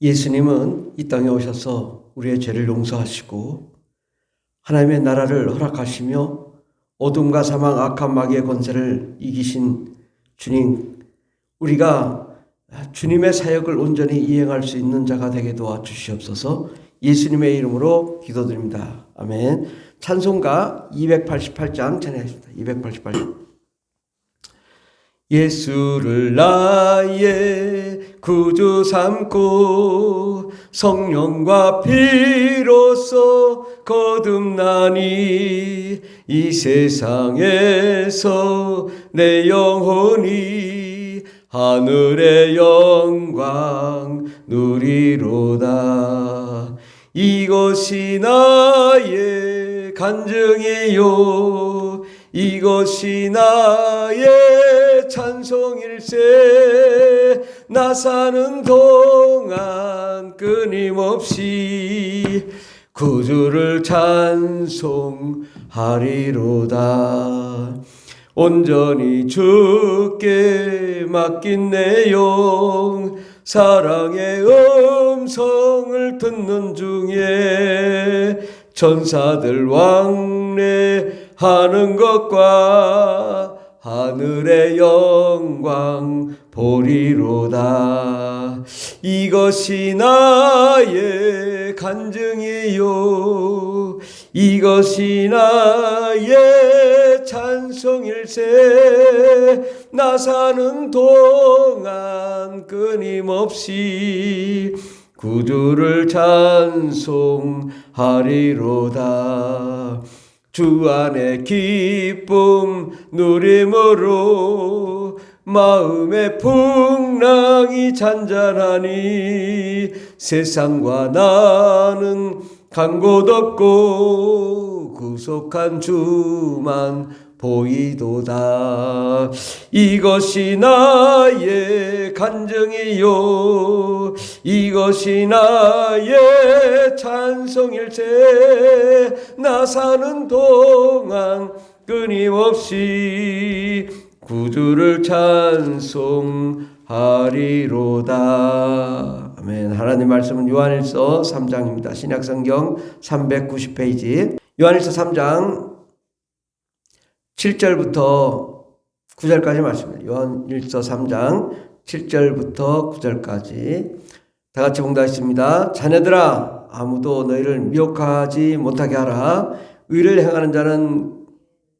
예수님은 이 땅에 오셔서 우리의 죄를 용서하시고 하나님의 나라를 허락하시며 어둠과 사망, 악한 마귀의 권세를 이기신 주님, 우리가 주님의 사역을 온전히 이행할 수 있는 자가 되게 도와주시옵소서. 예수님의 이름으로 기도드립니다. 아멘. 찬송가 288장 전해하겠습니다. 288장. 예수를 나의 구주 삼고 성령과 피로써 거듭나니 이 세상에서 내 영혼이 하늘의 영광 누리로다. 이것이 나의 간증이요 이것이 나의 찬송일세. 나 사는 동안 끊임없이 구주를 찬송하리로다. 온전히 주께 맡긴 내 영 사랑의 음성을 듣는 중에 천사들 왕래하는 것과 하늘의 영광 보리로다. 이것이 나의 간증이요 이것이 나의 찬송일세. 나 사는 동안 끊임없이 구주를 찬송하리로다. 주 안에 기쁨 누림으로 마음의 풍랑이 잔잔하니 세상과 나는 간 곳 없고 구속한 주만 보이도다. 이것이 나의 간증이요 이것이 나의 찬송일세. 나 사는 동안 끊임없이 구주를 찬송하리로다. 아멘. 하나님 말씀은 요한일서 3장입니다. 신약성경 390페이지. 요한일서 3장 7절부터 9절까지 말씀입니다. 요한일서 3장 7절부터 9절까지 다 같이 봉독하겠습니다. 자녀들아, 아무도 너희를 미혹하지 못하게 하라. 의를 행하는 자는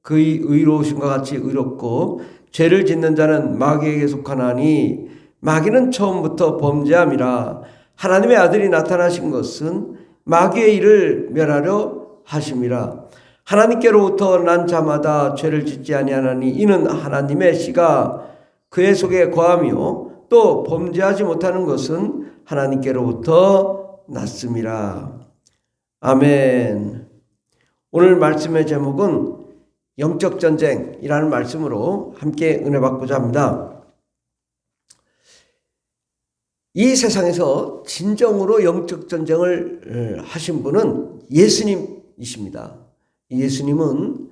그의 의로우심과 같이 의롭고 죄를 짓는 자는 마귀에게 속하나니 마귀는 처음부터 범죄함이라. 하나님의 아들이 나타나신 것은 마귀의 일을 멸하려 하심이라. 하나님께로부터 난 자마다 죄를 짓지 아니하나니 이는 하나님의 씨가 그의 속에 거하며 또 범죄하지 못하는 것은 하나님께로부터 났음이라. 아멘. 오늘 말씀의 제목은 영적 전쟁이라는 말씀으로 함께 은혜 받고자 합니다. 이 세상에서 진정으로 영적 전쟁을 하신 분은 예수님이십니다. 예수님은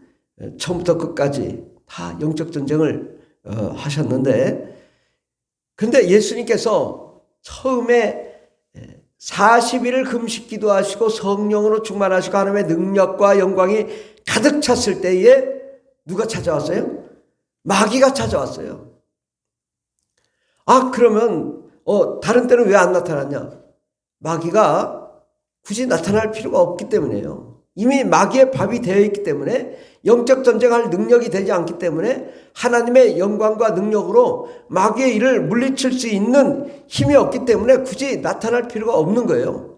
처음부터 끝까지 다 영적 전쟁을 하셨는데, 근데 예수님께서 처음에 40일을 금식 기도하시고 성령으로 충만하시고 하나님의 능력과 영광이 가득 찼을 때에 누가 찾아왔어요? 마귀가 찾아왔어요. 그러면 다른 때는 왜 안 나타났냐? 마귀가 굳이 나타날 필요가 없기 때문이에요. 이미 마귀의 밥이 되어 있기 때문에, 영적 전쟁할 능력이 되지 않기 때문에 하나님의 영광과 능력으로 마귀의 일을 물리칠 수 있는 힘이 없기 때문에 굳이 나타날 필요가 없는 거예요.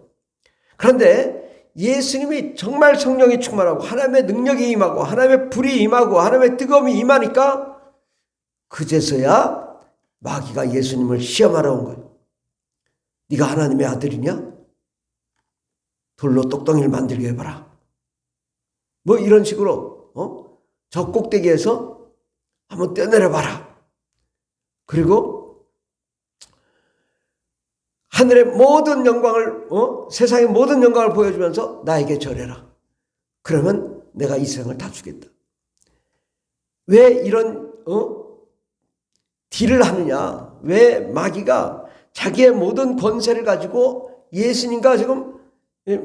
그런데 예수님이 정말 성령이 충만하고 하나님의 능력이 임하고 하나님의 불이 임하고 하나님의 뜨거움이 임하니까 그제서야 마귀가 예수님을 시험하러 온 거예요. 네가 하나님의 아들이냐? 돌로 똑덩이를 만들게 해봐라. 뭐 이런 식으로 저 꼭대기에서 한번 뛰어내려봐라. 그리고 하늘의 모든 영광을 세상의 모든 영광을 보여주면서 나에게 절해라. 그러면 내가 이 세상을 다 주겠다. 왜 이런 딜을 하느냐? 왜 마귀가 자기의 모든 권세를 가지고 예수님과 지금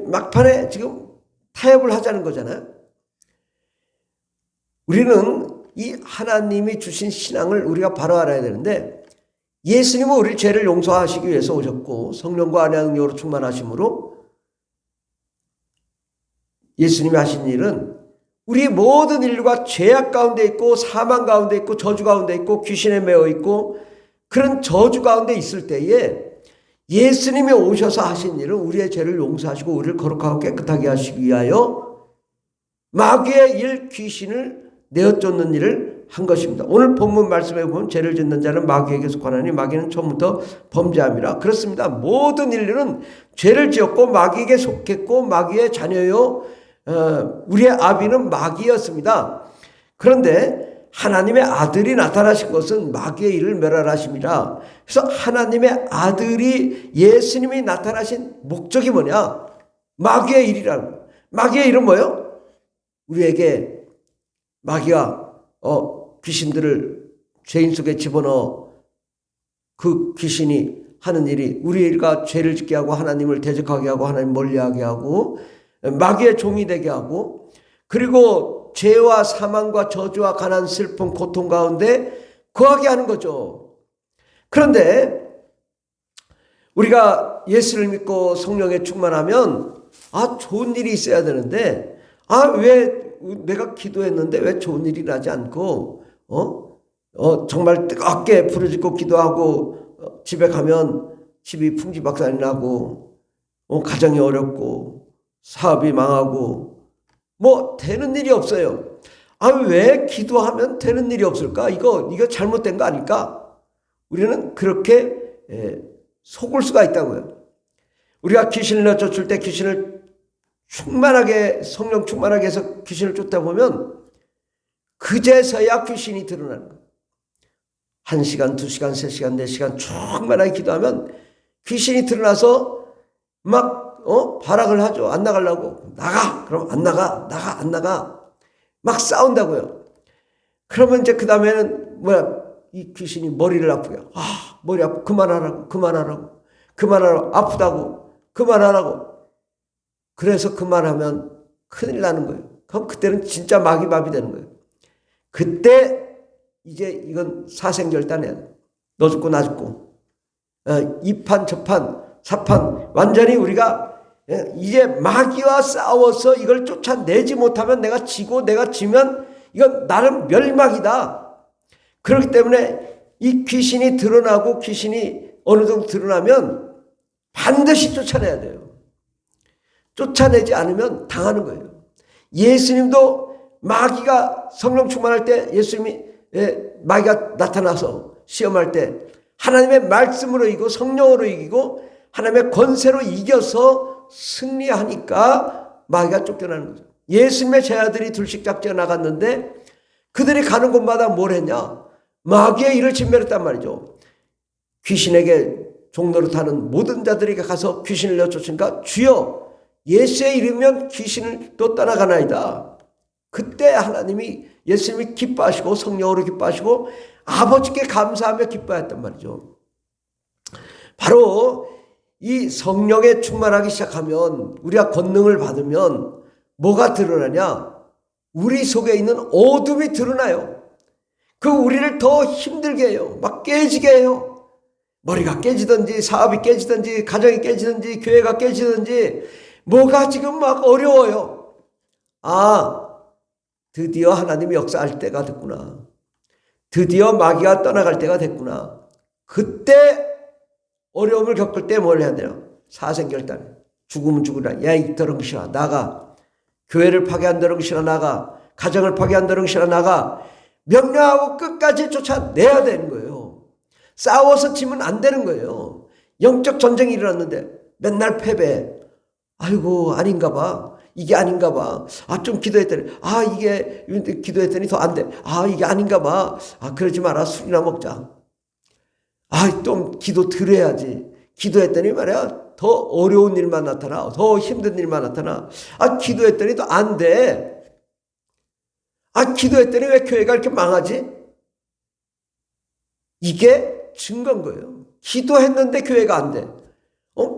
막판에 지금 타협을 하자는 거잖아요. 우리는 이 하나님이 주신 신앙을 우리가 바로 알아야 되는데, 예수님은 우리 죄를 용서하시기 위해서 오셨고 성령과 아내와 능력으로 충만하심으로 예수님이 하신 일은 우리 모든 인류가 죄악 가운데 있고 사망 가운데 있고 저주 가운데 있고 귀신에 매어 있고 그런 저주 가운데 있을 때에 예수님이 오셔서 하신 일은 우리의 죄를 용서하시고 우리를 거룩하고 깨끗하게 하시기 위하여 마귀의 일, 귀신을 내어쫓는 일을 한 것입니다. 오늘 본문 말씀에 보면 죄를 짓는 자는 마귀에게 속하나니 마귀는 처음부터 범죄함이라. 그렇습니다. 모든 인류는 죄를 지었고 마귀에게 속했고 마귀의 자녀요, 우리의 아비는 마귀였습니다. 그런데 하나님의 아들이 나타나신 것은 마귀의 일을 멸하라심이라. 그래서 하나님의 아들이 예수님이 나타나신 목적이 뭐냐? 마귀의 일이라는 거예요. 마귀의 일은 뭐예요? 우리에게 마귀가 귀신들을 죄인 속에 집어넣어 그 귀신이 하는 일이 우리가 죄를 짓게 하고 하나님을 대적하게 하고 하나님 멀리하게 하고 마귀의 종이 되게 하고, 그리고 죄와 사망과 저주와 가난, 슬픔, 고통 가운데 거하게 하는 거죠. 그런데 우리가 예수를 믿고 성령에 충만하면 좋은 일이 있어야 되는데 왜 내가 기도했는데 왜 좋은 일이 나지 않고 정말 뜨겁게 부르짖고 기도하고 집에 가면 집이 풍지박산이 나고 가정이 어렵고 사업이 망하고 되는 일이 없어요. 왜 기도하면 되는 일이 없을까? 이거 잘못된 거 아닐까? 우리는 그렇게 속을 수가 있다고요. 우리가 귀신을 내쫓을 때 귀신을 충만하게, 성령 충만하게 해서 귀신을 쫓다 보면 그제서야 귀신이 드러나는 거예요. 1시간, 2시간, 3시간, 4시간 충만하게 기도하면 귀신이 드러나서 막 발악을 하죠. 안 나가려고. 나가! 그럼 안 나가. 안 나가. 막 싸운다고요. 그러면 이제 그 다음에는 이 귀신이 머리를 아프게. 머리 아프. 그만하라고. 아프다고. 그만하라고. 그래서 그만하면 큰일 나는 거예요. 그럼 그때는 진짜 마귀밥이 되는 거예요. 그때 이제 이건 사생결단해야 돼. 너 죽고 나 죽고. 이 판, 저 판, 사판. 완전히 우리가 이제 마귀와 싸워서 이걸 쫓아내지 못하면 내가 지고 내가 지면 이건 나는 멸망이다. 그렇기 때문에 이 귀신이 드러나고 귀신이 어느 정도 드러나면 반드시 쫓아내야 돼요. 쫓아내지 않으면 당하는 거예요. 예수님도 마귀가 성령 충만할 때 예수님이 마귀가 나타나서 시험할 때 하나님의 말씀으로 이기고 성령으로 이기고 하나님의 권세로 이겨서 승리하니까 마귀가 쫓겨나는 거죠. 예수님의 제자들이 둘씩 작전에 나갔는데 그들이 가는 곳마다 뭘 했냐? 마귀의 일을 진멸했단 말이죠. 귀신에게 종로를 타는 모든 자들에게 가서 귀신을 내쫓으니까 주여 예수의 이름이면 귀신을 또 떠나가나이다. 그때 하나님이 예수님이 기뻐하시고 성령으로 기뻐하시고 아버지께 감사하며 기뻐했단 말이죠. 바로 이 성령에 충만하기 시작하면 우리가 권능을 받으면 뭐가 드러나냐? 우리 속에 있는 어둠이 드러나요. 그 우리를 더 힘들게 해요. 막 깨지게 해요. 머리가 깨지든지 사업이 깨지든지 가정이 깨지든지 교회가 깨지든지 뭐가 지금 막 어려워요. 드디어 하나님이 역사할 때가 됐구나. 드디어 마귀가 떠나갈 때가 됐구나. 그때 어려움을 겪을 때 뭘 해야 되나? 사생결단. 죽으면 죽으라. 야, 이 더러운 것이라 나가. 교회를 파괴한 더러운 것이라 나가. 가정을 파괴한 더러운 것이라 나가. 명령하고 끝까지 쫓아내야 되는 거예요. 싸워서 지면 안 되는 거예요. 영적 전쟁이 일어났는데 맨날 패배. 아이고 아닌가 봐. 이게 아닌가 봐. 좀 기도했더니 이게 기도했더니 더 안 돼. 이게 아닌가 봐. 그러지 마라. 술이나 먹자. 좀 기도 들어야지. 기도했더니 말이야 더 어려운 일만 나타나. 더 힘든 일만 나타나. 기도했더니 또 안 돼. 기도했더니 왜 교회가 이렇게 망하지? 이게 증거인 거예요. 기도했는데 교회가 안 돼.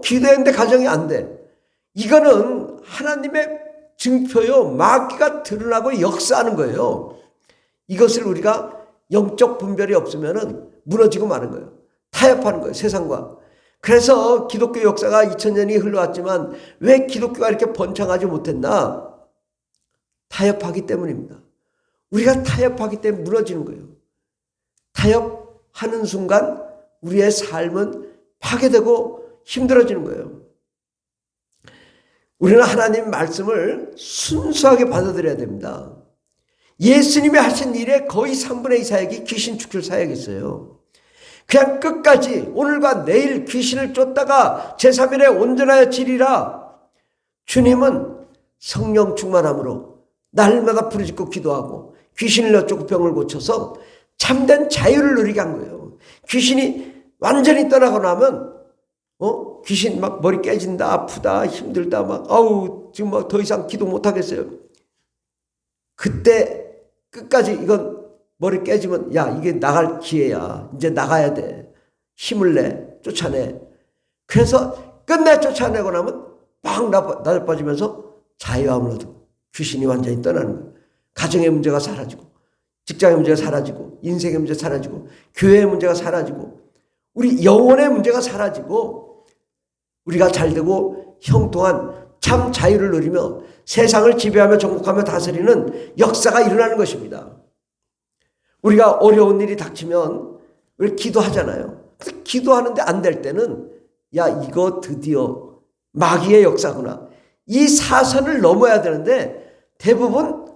기도했는데 가정이 안 돼. 이거는 하나님의 증표요. 마귀가 드러나고 역사하는 거예요. 이것을 우리가 영적 분별이 없으면 무너지고 마는 거예요. 타협하는 거예요. 세상과. 그래서 기독교 역사가 2000년이 흘러왔지만 왜 기독교가 이렇게 번창하지 못했나? 타협하기 때문입니다. 우리가 타협하기 때문에 무너지는 거예요. 타협하는 순간 우리의 삶은 파괴되고 힘들어지는 거예요. 우리는 하나님 말씀을 순수하게 받아들여야 됩니다. 예수님이 하신 일의 거의 3분의 2 사역이 귀신 축출 사역이었어요. 그냥 끝까지 오늘과 내일 귀신을 쫓다가 제3일에 온전하여 지리라. 주님은 성령 충만함으로 날마다 부르짖고 기도하고 귀신을 여쫓고 병을 고쳐서 참된 자유를 누리게 한 거예요. 귀신이 완전히 떠나고 나면 귀신 막 머리 깨진다, 아프다, 힘들다, 막 아우 지금 막 더 이상 기도 못 하겠어요. 그때 끝까지 이건 머리 깨지면 야 이게 나갈 기회야. 이제 나가야 돼. 힘을 내. 쫓아내. 그래서 끝내 쫓아내고 나면 막 나빠지면서 자유함을 얻고 귀신이 완전히 떠나는 거예요. 가정의 문제가 사라지고 직장의 문제가 사라지고 인생의 문제가 사라지고 교회의 문제가 사라지고 우리 영혼의 문제가 사라지고 우리가 잘되고 형통한 참 자유를 누리며 세상을 지배하며 정복하며 다스리는 역사가 일어나는 것입니다. 우리가 어려운 일이 닥치면 우리 기도하잖아요. 기도하는데 안 될 때는 야 이거 드디어 마귀의 역사구나. 이 사선을 넘어야 되는데 대부분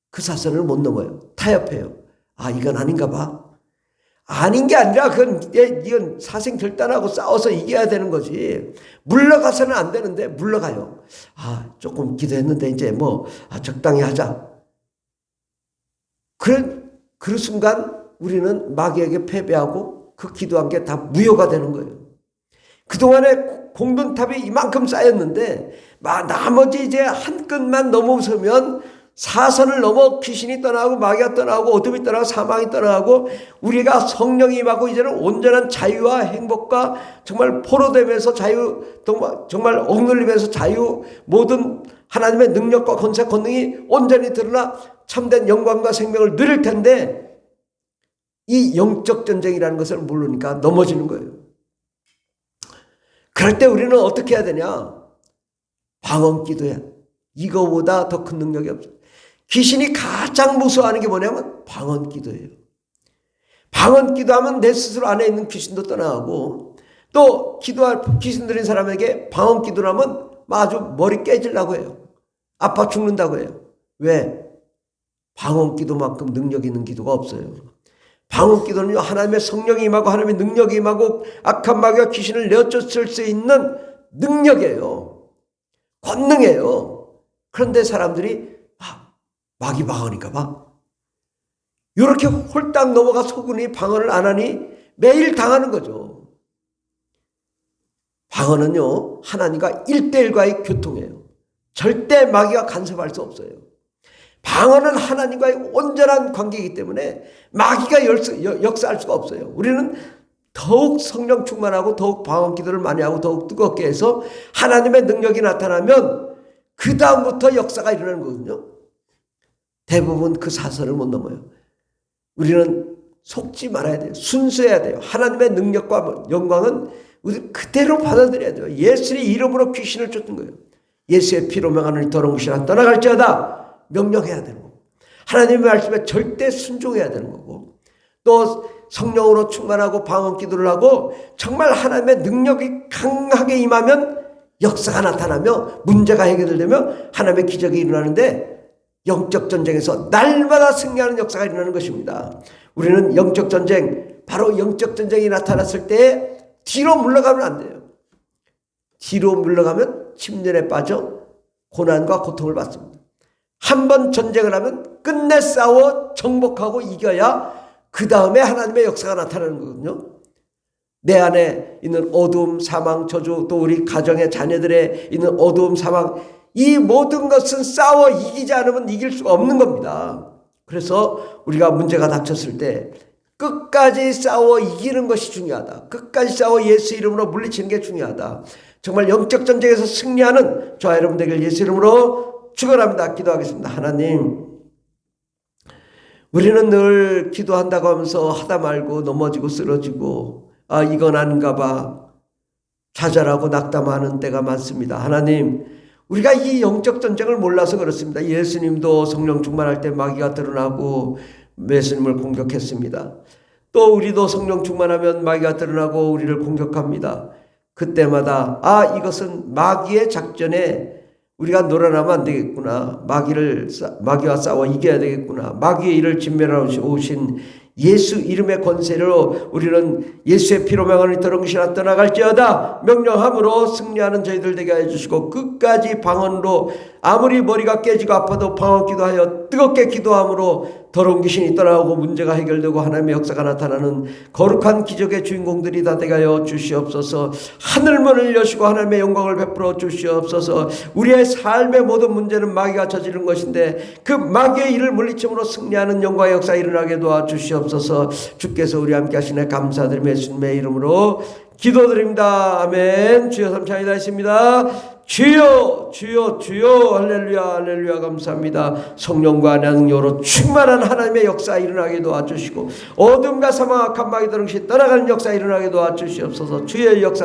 그 사선을 못 넘어요. 타협해요. 아 이건 아닌가 봐. 아닌 게 아니라 이건 사생결단하고 싸워서 이겨야 되는 거지. 물러가서는 안 되는데 물러가요. 아 조금 기도했는데 이제 적당히 하자. 그 순간 우리는 마귀에게 패배하고 그 기도한 게 다 무효가 되는 거예요. 그동안에 공든탑이 이만큼 쌓였는데 나머지 이제 한 끈만 넘어서면 사선을 넘어 귀신이 떠나고 마귀가 떠나고 어둠이 떠나고 사망이 떠나고 우리가 성령이 임하고 이제는 온전한 자유와 행복과 정말 포로되면서 자유 정말 억눌리면서 자유 모든 하나님의 능력과 권세 권능이 온전히 드러나 참된 영광과 생명을 누릴 텐데 이 영적 전쟁이라는 것을 모르니까 넘어지는 거예요. 그럴 때 우리는 어떻게 해야 되냐? 방언 기도야. 이거보다 더 큰 능력이 없어요. 귀신이 가장 무서워하는 게 뭐냐면 방언 기도예요. 방언 기도하면 내 스스로 안에 있는 귀신도 떠나가고 또 기도할 귀신 들인 사람에게 방언 기도를 하면 아주 머리 깨지려고 해요. 아파 죽는다고 해요. 왜? 방언 기도만큼 능력 있는 기도가 없어요. 방언 기도는요 하나님의 성령이 임하고 하나님의 능력이 임하고 악한 마귀와 귀신을 내어쫓을 수 있는 능력이에요. 권능이에요. 그런데 사람들이 마귀 방언인가 봐. 이렇게 홀딱 넘어가 속으니 방언을 안 하니 매일 당하는 거죠. 방언은요 하나님과 1대1과의 교통이에요. 절대 마귀가 간섭할 수 없어요. 방언은 하나님과의 온전한 관계이기 때문에 마귀가 역사할 수가 없어요. 우리는 더욱 성령 충만하고 더욱 방언 기도를 많이 하고 더욱 뜨겁게 해서 하나님의 능력이 나타나면 그 다음부터 역사가 일어나는 거거든요. 대부분 그 사선을 못 넘어요. 우리는 속지 말아야 돼요. 순수해야 돼요. 하나님의 능력과 영광은 우리 그대로 받아들여야 돼요. 예수의 이름으로 귀신을 쫓는 거예요. 예수의 피로 명하는 더러운 귀신아 떠나갈지어다 명령해야 되는 거고 하나님의 말씀에 절대 순종해야 되는 거고 또 성령으로 충만하고 방언 기도를 하고 정말 하나님의 능력이 강하게 임하면 역사가 나타나며 문제가 해결되며 하나님의 기적이 일어나는데 영적 전쟁에서 날마다 승리하는 역사가 일어나는 것입니다. 우리는 영적 전쟁 바로 영적 전쟁이 나타났을 때 뒤로 물러가면 안 돼요. 뒤로 물러가면 침륜에 빠져 고난과 고통을 받습니다. 한 번 전쟁을 하면 끝내 싸워 정복하고 이겨야 그 다음에 하나님의 역사가 나타나는 거거든요. 내 안에 있는 어두움, 사망, 저주 또 우리 가정의 자녀들의 있는 어두움, 사망 이 모든 것은 싸워 이기지 않으면 이길 수가 없는 겁니다. 그래서 우리가 문제가 닥쳤을 때 끝까지 싸워 이기는 것이 중요하다. 끝까지 싸워 예수 이름으로 물리치는 게 중요하다. 정말 영적 전쟁에서 승리하는 저와 여러분 되길 예수 이름으로 축원합니다. 기도하겠습니다. 하나님, 우리는 늘 기도한다고 하면서 하다 말고 넘어지고 쓰러지고 이건 아닌가 봐 좌절하고 낙담하는 때가 많습니다. 하나님, 우리가 이 영적 전쟁을 몰라서 그렇습니다. 예수님도 성령 충만할 때 마귀가 드러나고 예수님을 공격했습니다. 또 우리도 성령 충만하면 마귀가 드러나고 우리를 공격합니다. 그때마다 이것은 마귀의 작전에 우리가 놀아나면 안 되겠구나. 마귀와 싸워 이겨야 되겠구나. 마귀의 일을 진멸하러 오신 예수 이름의 권세로 우리는 예수의 피로 명하는 이토록 것이나 떠나갈지어다 명령함으로 승리하는 저희들 되게 해주시고, 끝까지 방언으로 아무리 머리가 깨지고 아파도 방언 기도하여 뜨겁게 기도함으로 더러운 귀신이 떠나오고 문제가 해결되고 하나님의 역사가 나타나는 거룩한 기적의 주인공들이 다 되게 하여 주시옵소서. 하늘문을 여시고 하나님의 영광을 베풀어 주시옵소서. 우리의 삶의 모든 문제는 마귀가 저지른 것인데 그 마귀의 일을 물리침으로 승리하는 영광의 역사 일어나게 도와주시옵소서. 주께서 우리 함께 하시네 감사드리며 예수님의 이름으로 기도드립니다. 아멘. 주여 삼창이 다 있습니다. 주여 주여 주여 할렐루야 할렐루야. 감사합니다. 성령과 능력으로 충만한 하나님의 역사 일어나게 도와주시고 어둠과 사망 악한 마귀 들은 것이 떠나가는 역사 일어나게 도와주시옵소서. 주의 역사